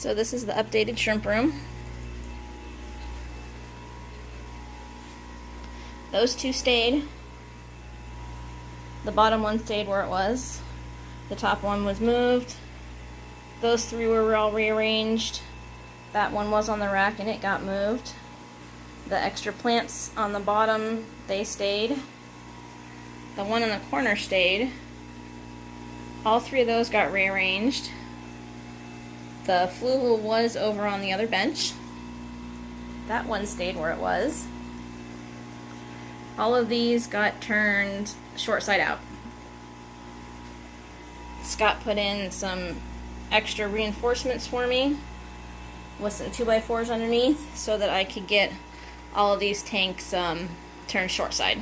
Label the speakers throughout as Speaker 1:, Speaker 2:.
Speaker 1: So this is the updated shrimp room. Those two stayed. The bottom one stayed where it was. The top one was moved. Those three were all rearranged. That one was on the rack and it got moved. The extra plants on the bottom, they stayed. The one in the corner stayed. All three of those got rearranged. The flue was over on the other bench. That one stayed where it was. All of these got turned short side out. Scott put in some extra reinforcements for me with some 2x4s underneath so that I could get all of these tanks turned short side.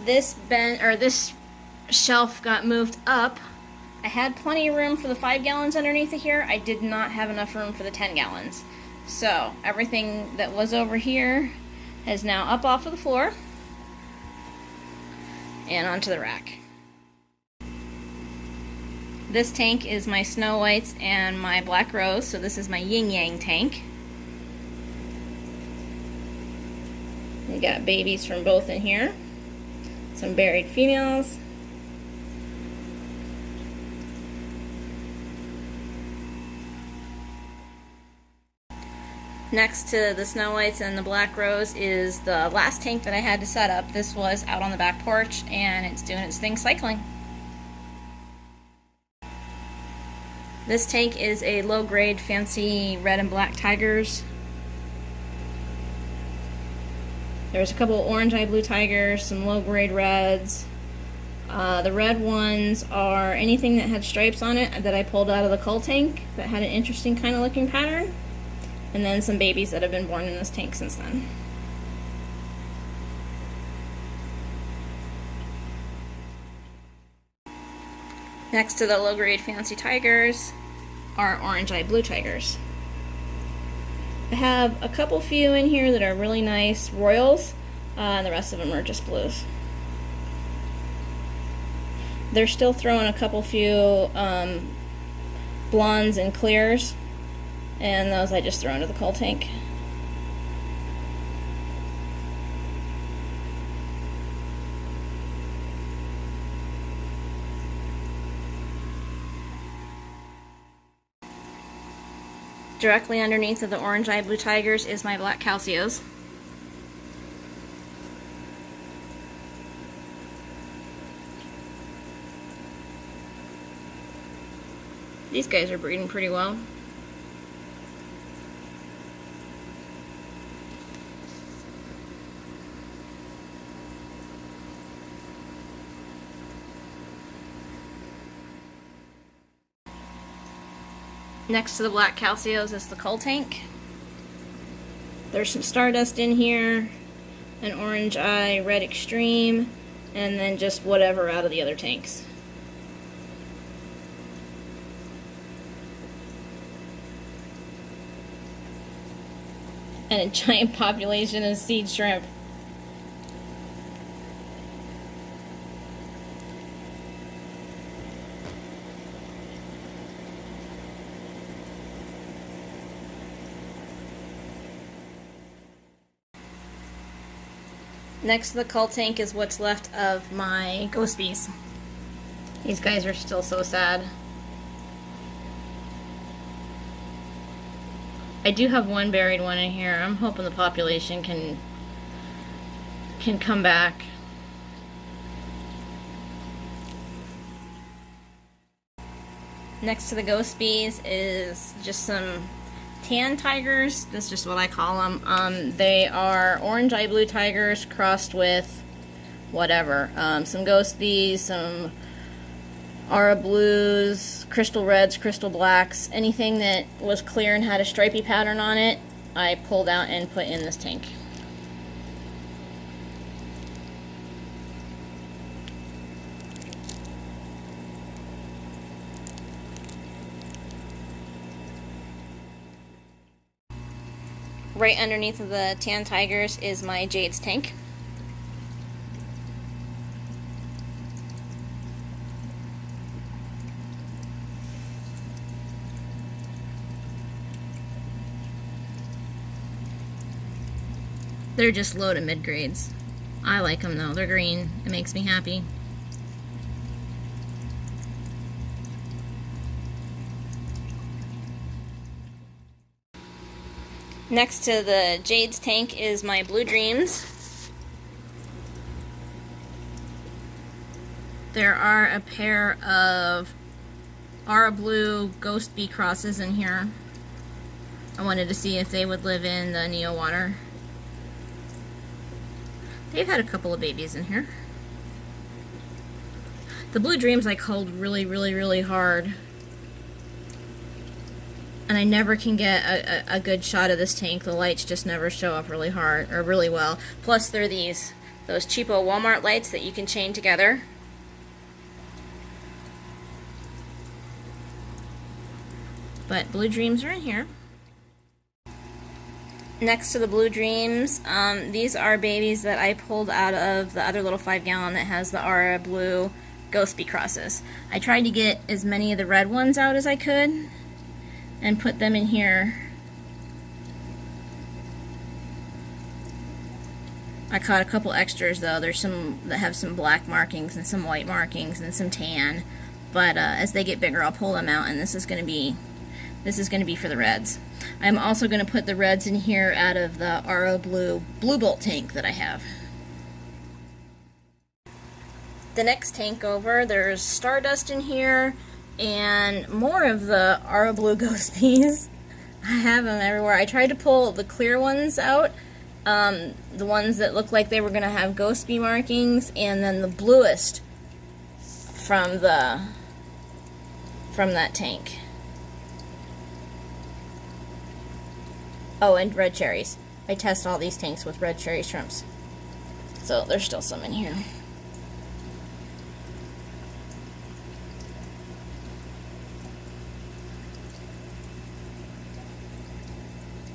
Speaker 1: This shelf got moved up. I had plenty of room for the 5 gallons underneath of here. I did not have enough room for the 10 gallons. So everything that was over here is now up off of the floor and onto the rack. This tank is my Snow Whites and my Black Rose, so this is my Yin Yang tank. We got babies from both in here. Some buried females. Next to the Snow Whites and the Black Rose is the last tank that I had to set up. This was out on the back porch and it's doing its thing cycling. This tank is a low-grade fancy red and black tigers. There's a couple orange eye blue tigers, some low-grade reds. The red ones are anything that had stripes on it that I pulled out of the cull tank that had an interesting kind of looking pattern. And then some babies that have been born in this tank since then. Next to the low-grade fancy tigers are orange eye blue tigers. I have a couple few in here that are really nice royals, and the rest of them are just blues. They're still throwing a couple few blondes and clears, and those I just throw into the cull tank. Directly underneath of the orange eye blue tigers is my black calceos. These guys are breeding pretty well. Next to the black calceos is the cull tank. There's some stardust in here, an orange eye, red extreme, and then just whatever out of the other tanks. And a giant population of seed shrimp. Next to the cull tank is what's left of my ghost bees. These guys are still so sad. I do have one buried one in here. I'm hoping the population can come back. Next to the ghost bees is just some tan tigers. That's just what I call them. They are orange eye blue tigers crossed with whatever. Some ghost bees, some aura blues, crystal reds, crystal blacks, anything that was clear and had a stripy pattern on it, I pulled out and put in this tank. Right underneath of the tan tigers is my jades tank. They're just low to mid-grades. I like them though. They're green. It makes me happy. Next to the Jade's tank is my Blue Dreams. There are a pair of Aura Blue Ghost Bee crosses in here. I wanted to see if they would live in the Neo water. They've had a couple of babies in here. The Blue Dreams I culled really hard. And I never can get a good shot of this tank. The lights just never show up really hard, or really well. Plus they're those cheapo Walmart lights that you can chain together. But Blue Dreams are in here. Next to the Blue Dreams, these are babies that I pulled out of the other little 5-gallon that has the Aura Blue Ghost Bee crosses. I tried to get as many of the red ones out as I could and put them in here. I caught a couple extras though. There's some that have some black markings and some white markings and some tan. But as they get bigger, I'll pull them out, and this is going to be for the reds. I'm also going to put the reds in here out of the Aura Blue Blue Bolt tank that I have. The next tank over, there's Stardust in here, and more of the Aura Blue Ghost Bees. I have them everywhere. I tried to pull the clear ones out, the ones that look like they were going to have Ghost Bee markings, and then the bluest from that tank. Oh, and red cherries. I test all these tanks with red cherry shrimps. So there's still some in here.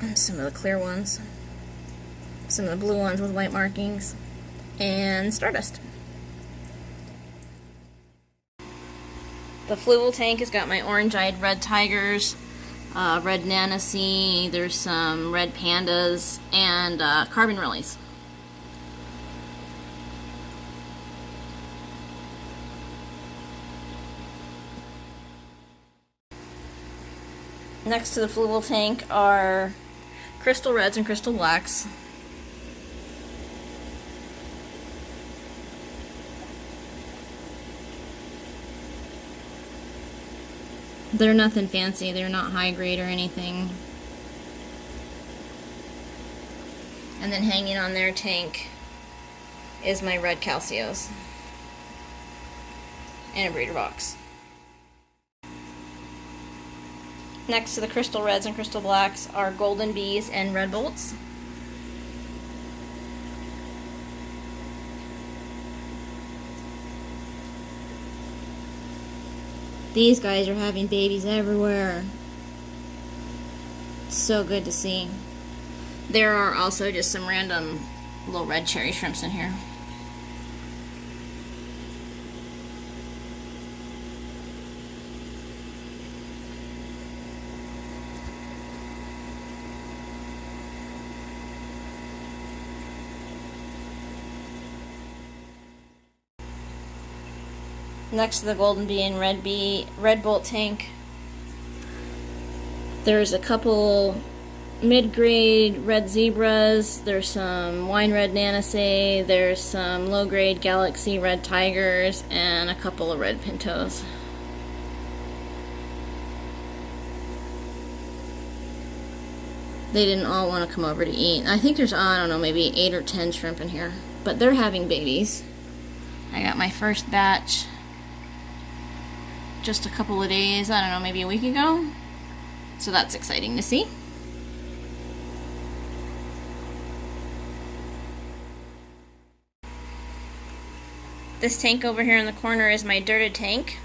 Speaker 1: And some of the clear ones. Some of the blue ones with white markings. And Stardust. The Fluval tank has got my orange-eyed red tigers, red Nancy, there's some red pandas, and carbon lilies. Next to the Fluval tank are crystal reds and crystal blacks. They're nothing fancy, they're not high grade or anything. And then hanging on their tank is my red Calcios and a breeder box. Next to the crystal reds and crystal blacks are golden bees and red bolts. These guys are having babies everywhere. It's so good to see. There are also just some random little red cherry shrimps in here. Next to the golden bee and red bolt tank, there's a couple mid-grade red zebras, there's some wine red Nancy, there's some low-grade galaxy red tigers, and a couple of red pintos. They didn't all want to come over to eat. I think there's, I don't know, maybe 8 or 10 shrimp in here, but they're having babies. I got my first batch just a couple of days, I don't know, maybe a week ago. So that's exciting to see. This tank over here in the corner is my dirted tank.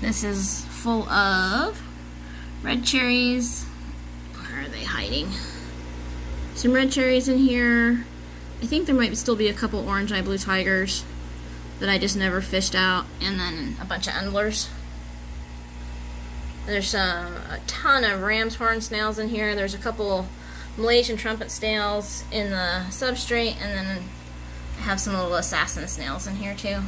Speaker 1: This is full of red cherries. Where are they hiding? Some red cherries in here. I think there might still be a couple orange-eye blue tigers that I just never fished out, and then a bunch of endlers. There's a ton of ram's horn snails in here. There's a couple Malaysian trumpet snails in the substrate, and then I have some little assassin snails in here too.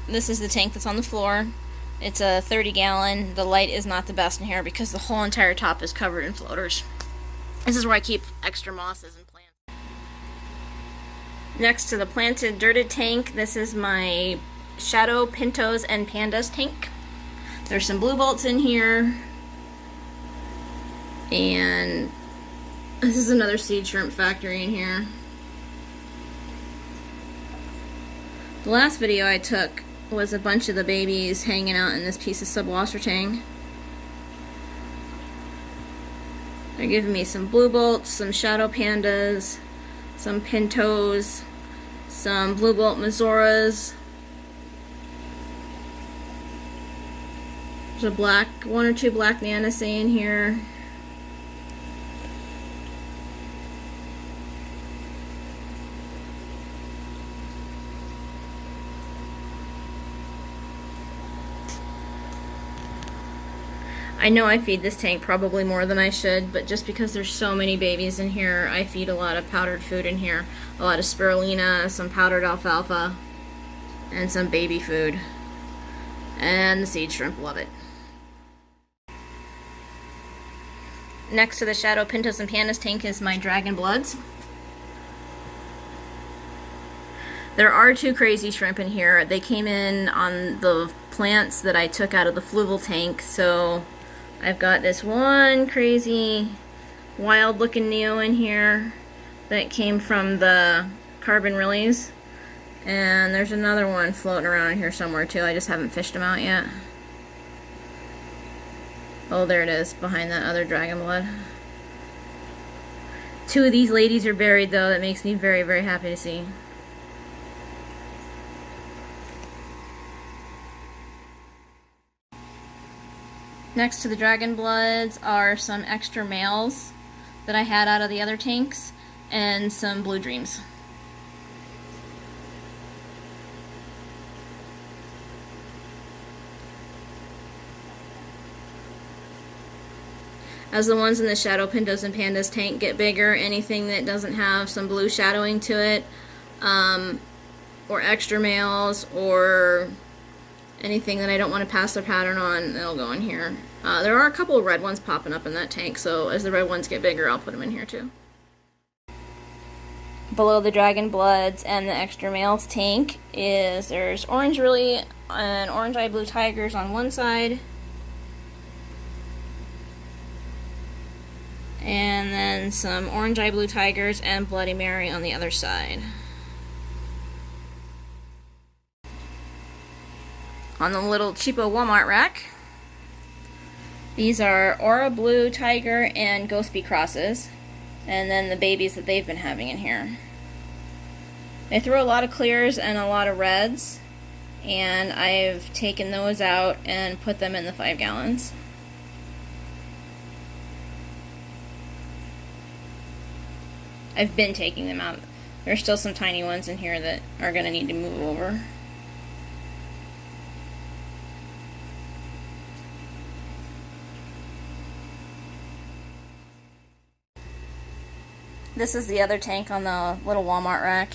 Speaker 1: This is the tank that's on the floor. It's a 30-gallon. The light is not the best in here because the whole entire top is covered in floaters. This is where I keep extra mosses and plants. Next to the planted, dirted tank, this is my shadow pintos and pandas tank. There's some blue bolts in here. And this is another seed shrimp factory in here. The last video I took was a bunch of the babies hanging out in this piece of subwasser tank. They're giving me some blue bolts, some shadow pandas, some pintos, some blue bolt mazoras. There's a one or two black nanissae in here. I know I feed this tank probably more than I should, but just because there's so many babies in here, I feed a lot of powdered food in here. A lot of spirulina, some powdered alfalfa, and some baby food. And the seed shrimp love it. Next to the shadow pintos and pandas tank is my dragon bloods. There are two crazy shrimp in here. They came in on the plants that I took out of the fluval tank, so I've got this one crazy wild looking neo in here that came from the carbon release, and there's another one floating around here somewhere too. I just haven't fished them out yet. Oh, there it is behind that other dragon blood. Two of these ladies are buried though. That makes me very, very happy to see. Next to the dragon bloods are some extra males that I had out of the other tanks, and some blue dreams. As the ones in the shadow pintos and pandas tank get bigger, anything that doesn't have some blue shadowing to it, or extra males, or anything that I don't want to pass their pattern on, they'll go in here. There are a couple of red ones popping up in that tank, so as the red ones get bigger, I'll put them in here too. Below the dragon bloods and the extra males tank there's orange really and orange eye blue tigers on one side, and then some orange eye blue tigers and Bloody Mary on the other side. On the little cheapo Walmart rack, these are Aura Blue Tiger and Ghost Bee crosses, and then the babies that they've been having in here. They throw a lot of clears and a lot of reds, and I've taken those out and put them in the 5 gallons. I've been taking them out. There's still some tiny ones in here that are going to need to move over. This is the other tank on the little Walmart rack.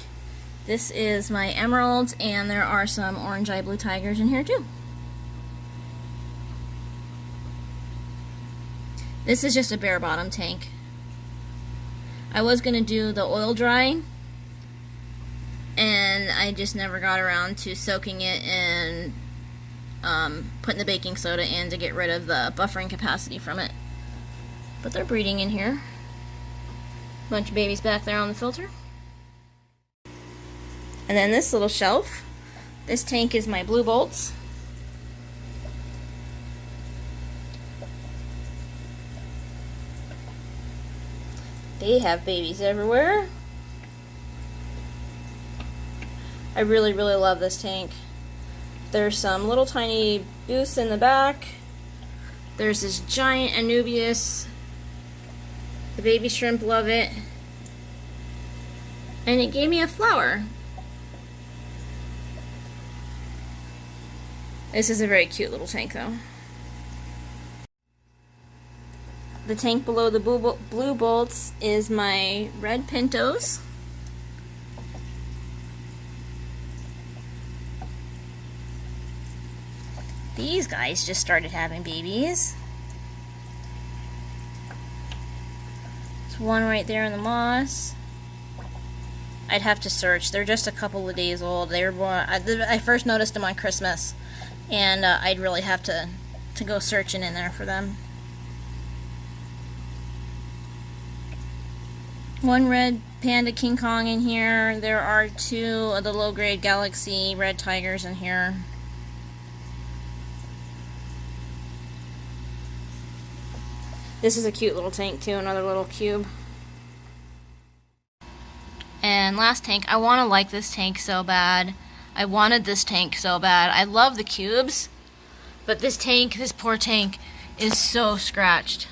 Speaker 1: This is my emeralds, and there are some orange eye blue tigers in here too. This is just a bare bottom tank. I was going to do the oil dry, and I just never got around to soaking it and putting the baking soda in to get rid of the buffering capacity from it. But they're breeding in here. Bunch of babies back there on the filter. And then this little shelf. This tank is my blue bolts. They have babies everywhere. I really, really love this tank. There's some little tiny boosts in the back. There's this giant Anubias. The baby shrimp love it. And it gave me a flower. This is a very cute little tank though. The tank below the blue bolts is my red pintos. These guys just started having babies. There's one right there in the moss. I'd have to search. They're just a couple of days old. They were born. I first noticed them on Christmas, and I'd really have to go searching in there for them. One red panda King Kong in here. There are 2 of the low-grade Galaxy red tigers in here. This is a cute little tank too, another little cube. And last tank, I want to like this tank so bad. I wanted this tank so bad. I love the cubes, but this tank, this poor tank, is so scratched.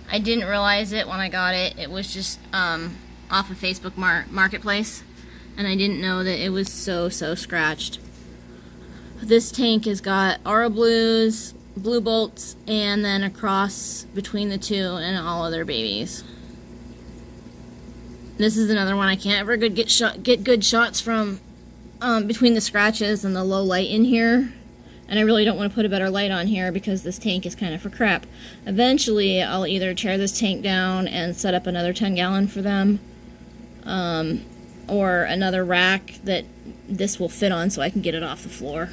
Speaker 1: I didn't realize it when I got it. It was just off of Facebook Marketplace, and I didn't know that it was so scratched. This tank has got Aura Blues, blue bolts, and then a cross between the 2 and all other babies. This is another one I can't ever get good shots from between the scratches and the low light in here. And I really don't want to put a better light on here because this tank is kind of for crap. Eventually, I'll either tear this tank down and set up another 10-gallon for them, or another rack that this will fit on so I can get it off the floor.